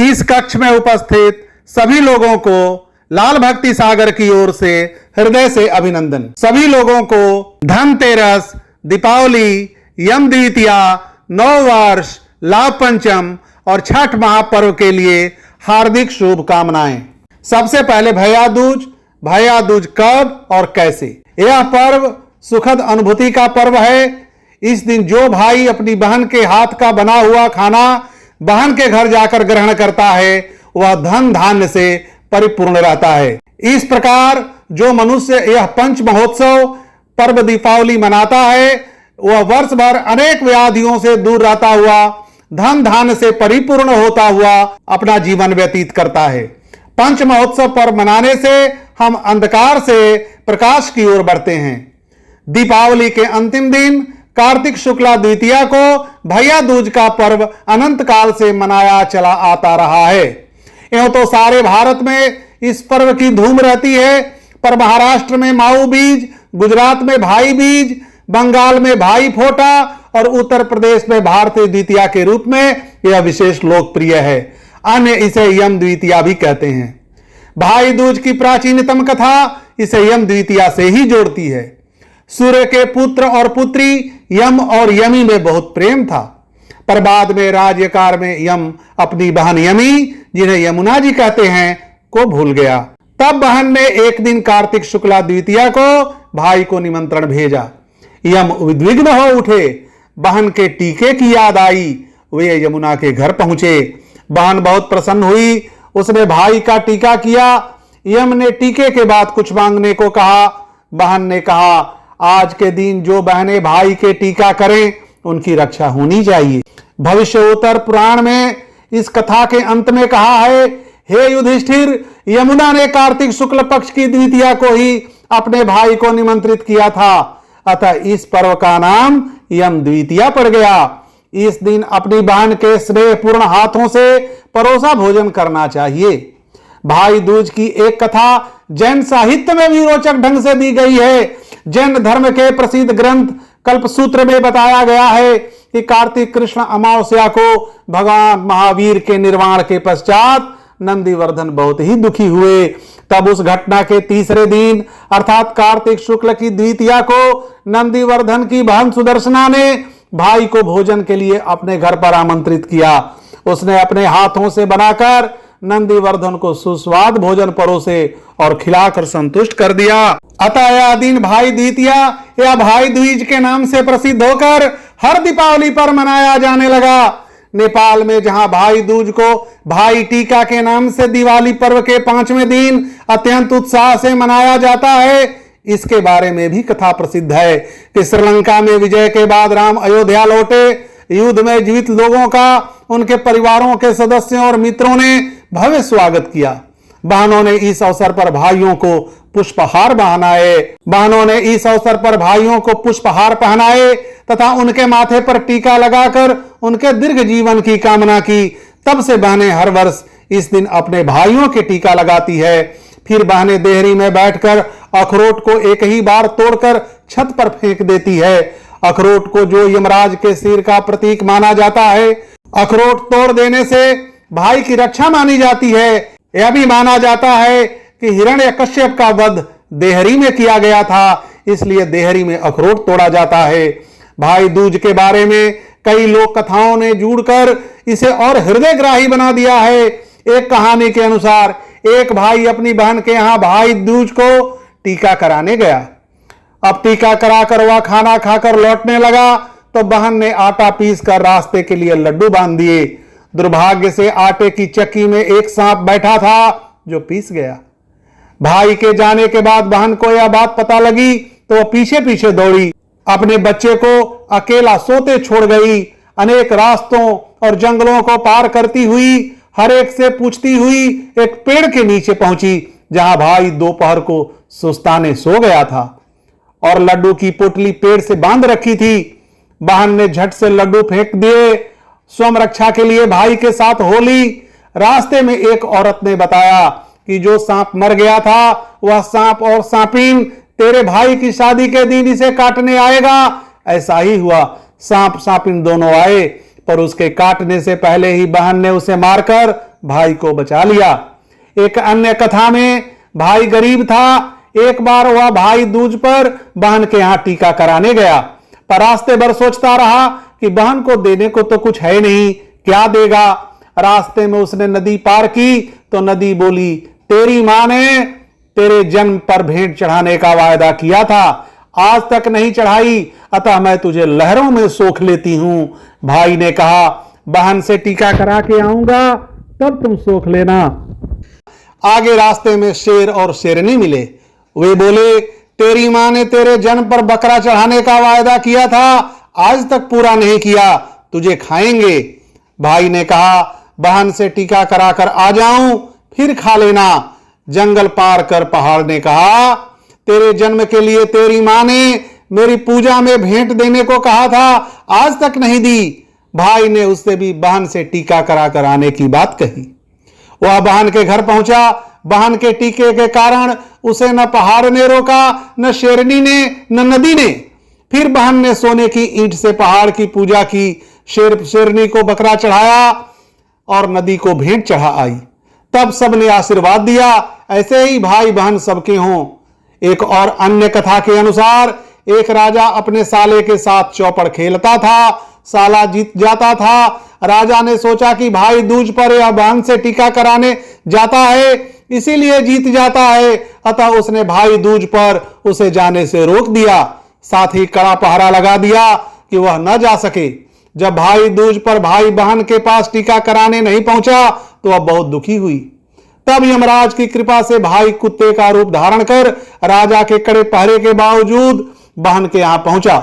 इस कक्ष में उपस्थित सभी लोगों को लाल भक्ति सागर की ओर से हृदय से अभिनंदन। सभी लोगों को धनतेरस, दीपावली, यम द्वितीया, नव वर्ष, लाभ पंचम और छठ महापर्व के लिए हार्दिक शुभकामनाएं। सबसे पहले भैया दूज। भैया दूज कब और कैसे? यह पर्व सुखद अनुभूति का पर्व है। इस दिन जो भाई अपनी बहन के हाथ का बना हुआ खाना बहन के घर जाकर ग्रहण करता है वह धन धान्य से परिपूर्ण रहता है। इस प्रकार जो मनुष्य यह पंच महोत्सव पर्व दीपावली मनाता है वह वर्ष भर अनेक व्याधियों से दूर रहता हुआ धन धान्य से परिपूर्ण होता हुआ अपना जीवन व्यतीत करता है। पंच महोत्सव पर्व मनाने से हम अंधकार से प्रकाश की ओर बढ़ते हैं। दीपावली के अंतिम दिन कार्तिक शुक्ला द्वितीया को भैया दूज का पर्व अनंत काल से मनाया चला आता रहा है। यूं तो सारे भारत में इस पर्व की धूम रहती है, पर महाराष्ट्र में माऊ बीज, गुजरात में भाई बीज, बंगाल में भाई फोटा और उत्तर प्रदेश में भारतीय द्वितीया के रूप में यह विशेष लोकप्रिय है। अन्य इसे यम द्वितीया भी कहते हैं। भाई दूज की प्राचीनतम कथा इसे यम द्वितीया से ही जोड़ती है। सूर्य के पुत्र और पुत्री यम और यमी में बहुत प्रेम था, पर बाद में राज्यकाल में यम अपनी बहन यमी, जिन्हें यमुना जी कहते हैं, को भूल गया। तब बहन ने एक दिन कार्तिक शुक्ला द्वितीया को भाई को निमंत्रण भेजा। यम उद्विग्न हो उठे। बहन के टीके की याद आई। वे यमुना के घर पहुंचे। बहन बहुत प्रसन्न हुई। उसने भाई का टीका किया। यम ने टीके के बाद कुछ मांगने को कहा। बहन ने कहा, आज के दिन जो बहनें भाई के टीका करें उनकी रक्षा होनी चाहिए। भविष्योत्तर पुराण में इस कथा के अंत में कहा है, हे युधिष्ठिर, यमुना ने कार्तिक शुक्ल पक्ष की द्वितीया को ही अपने भाई को निमंत्रित किया था, अतः इस पर्व का नाम यम द्वितीया पड़ गया। इस दिन अपनी बहन के स्नेहपूर्ण हाथों से परोसा भोजन करना चाहिए। भाई दूज की एक कथा जैन साहित्य में भी रोचक ढंग से दी गई है। जैन धर्म के प्रसिद्ध ग्रंथ कल्पसूत्र में बताया गया है कि कार्तिक कृष्ण अमावस्या को भगवान महावीर के निर्वाण के पश्चात नंदीवर्धन बहुत ही दुखी हुए। तब उस घटना के तीसरे दिन अर्थात कार्तिक शुक्ल की द्वितीया को नंदीवर्धन की बहन सुदर्शना ने भाई को भोजन के लिए अपने घर पर आमंत्रित किया। उसने अपने हाथों से बनाकर नंदीवर्धन को सुस्वाद भोजन परोसे और खिलाकर संतुष्ट कर दिया। अतः यह दिन भाई द्वितीया या भाई दूज के नाम से प्रसिद्ध होकर हर दीपावली पर मनाया जाने लगा। नेपाल में जहां भाई दूज को भाई टीका के नाम से दिवाली पर्व के 5वें दिन अत्यंत उत्साह से मनाया जाता है, इसके बारे में भी कथा प्रसिद्ध है कि श्रीलंका में विजय के बाद राम अयोध्या लौटे। युद्ध में जीवित लोगों का उनके परिवारों के सदस्यों और मित्रों ने भव्य स्वागत किया। बहनों ने इस अवसर पर भाइयों को पुष्पहार पहनाए तथा उनके माथे पर टीका लगाकर उनके दीर्घ जीवन की कामना की। तब से बहनें हर वर्ष इस दिन अपने भाइयों के टीका लगाती है। फिर बहनें देहरी में बैठकर अखरोट को एक ही बार तोड़कर छत पर फेंक देती है। अखरोट को जो यमराज के सिर का प्रतीक माना जाता है, अखरोट तोड़ देने से भाई की रक्षा मानी जाती है। यह भी माना जाता है कि हिरण्यकश्यप का वध देहरी में किया गया था, इसलिए देहरी में अखरोट तोड़ा जाता है। भाई दूज के बारे में कई लोक कथाओं ने जुड़कर इसे और हृदयग्राही बना दिया है। एक कहानी के अनुसार एक भाई अपनी बहन के यहां भाई दूज को टीका कराने गया। अब टीका कराकर वह खाना खाकर लौटने लगा तो बहन ने आटा पीस कर रास्ते के लिए लड्डू बांध दिए। दुर्भाग्य से आटे की चक्की में एक सांप बैठा था जो पीस गया। भाई के जाने के बाद बहन को यह बात पता लगी तो वह पीछे पीछे दौड़ी। अपने बच्चे को अकेला सोते छोड़ गई। अनेक रास्तों और जंगलों को पार करती हुई हर एक से पूछती हुई एक पेड़ के नीचे पहुंची, जहां भाई दोपहर को सुस्ताने सो गया था और लड्डू की पोटली पेड़ से बांध रखी थी। बहन ने झट से लड्डू फेंक दिए। स्वयं रक्षा के लिए भाई के साथ होली। रास्ते में एक औरत ने बताया कि जो सांप मर गया था वह सांप और सांपिन तेरे भाई की शादी के दिन इसे काटने आएगा। ऐसा ही हुआ। सांप सांपिन दोनों आए, पर उसके काटने से पहले ही बहन ने उसे मारकर भाई को बचा लिया। एक अन्य कथा में भाई गरीब था। एक बार वह भाई दूज पर बहन के यहां टीका कराने गया, पर रास्ते भर सोचता रहा कि बहन को देने को तो कुछ है नहीं, क्या देगा। रास्ते में उसने नदी पार की तो नदी बोली, तेरी मां ने तेरे जन्म पर भेंट चढ़ाने का वायदा किया था, आज तक नहीं चढ़ाई, अतः मैं तुझे लहरों में सोख लेती हूं। भाई ने कहा, बहन से टीका करा के आऊंगा तब तुम सोख लेना। आगे रास्ते में शेर और शेरनी मिले। वे बोले, तेरी मां ने तेरे जन्म पर बकरा चढ़ाने का वायदा किया था, आज तक पूरा नहीं किया, तुझे खाएंगे। भाई ने कहा, बहन से टीका कराकर आ जाऊं फिर खा लेना। जंगल पार कर पहाड़ ने कहा, तेरे जन्म के लिए तेरी मां ने मेरी पूजा में भेंट देने को कहा था, आज तक नहीं दी। भाई ने उससे भी बहन से टीका कराकर आने की बात कही। वह बहन के घर पहुंचा। बहन के टीके के कारण उसे न पहाड़ ने रोका, न शेरनी ने, न नदी ने। फिर बहन ने सोने की ईंट से पहाड़ की पूजा की, शेरनी को बकरा चढ़ाया और नदी को भेंट चढ़ा आई। तब सबने आशीर्वाद दिया। ऐसे ही भाई बहन सबके हों। एक और अन्य कथा के अनुसार एक राजा अपने साले के साथ चौपड़ खेलता था। साला जीत जाता था। राजा ने सोचा कि भाई दूज पर यह बहन से टीका कराने जाता है, इसीलिए जीत जाता है, अतः उसने भाई दूज पर उसे जाने से रोक दिया। साथ ही कड़ा पहरा लगा दिया कि वह न जा सके। जब भाई दूज पर भाई बहन के पास टीका कराने नहीं पहुंचा तो वह बहुत दुखी हुई। तब यमराज की कृपा से भाई कुत्ते का रूप धारण कर राजा के कड़े पहरे के बावजूद बहन के यहां पहुंचा।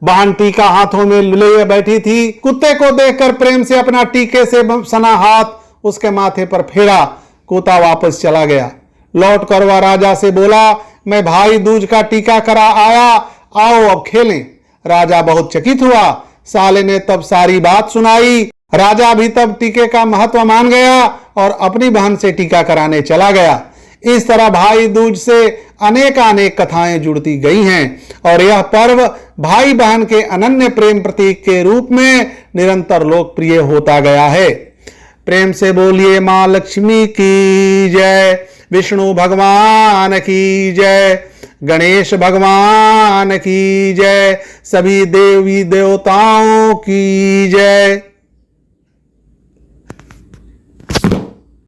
बहन टीका हाथों में लिए बैठी थी। कुत्ते को देखकर प्रेम से अपना टीके से सना हाथ उसके माथे पर फेरा। कुत्ता वापस चला गया। लौट कर वह राजा से बोला, मैं भाई दूज का टीका करा आया, आओ अब खेलें। राजा बहुत चकित हुआ। साले ने तब सारी बात सुनाई। राजा भी तब टीके का महत्व मान गया और अपनी बहन से टीका कराने चला गया। इस तरह भाई दूज से अनेक कथाएं जुड़ती गई हैं और यह पर्व भाई बहन के अनन्य प्रेम प्रतीक के रूप में निरंतर लोकप्रिय होता गया है। प्रेम से बोलिए मां लक्ष्मी की जय, विष्णु भगवान की जय, गणेश भगवान की जय, सभी देवी देवताओं की जय।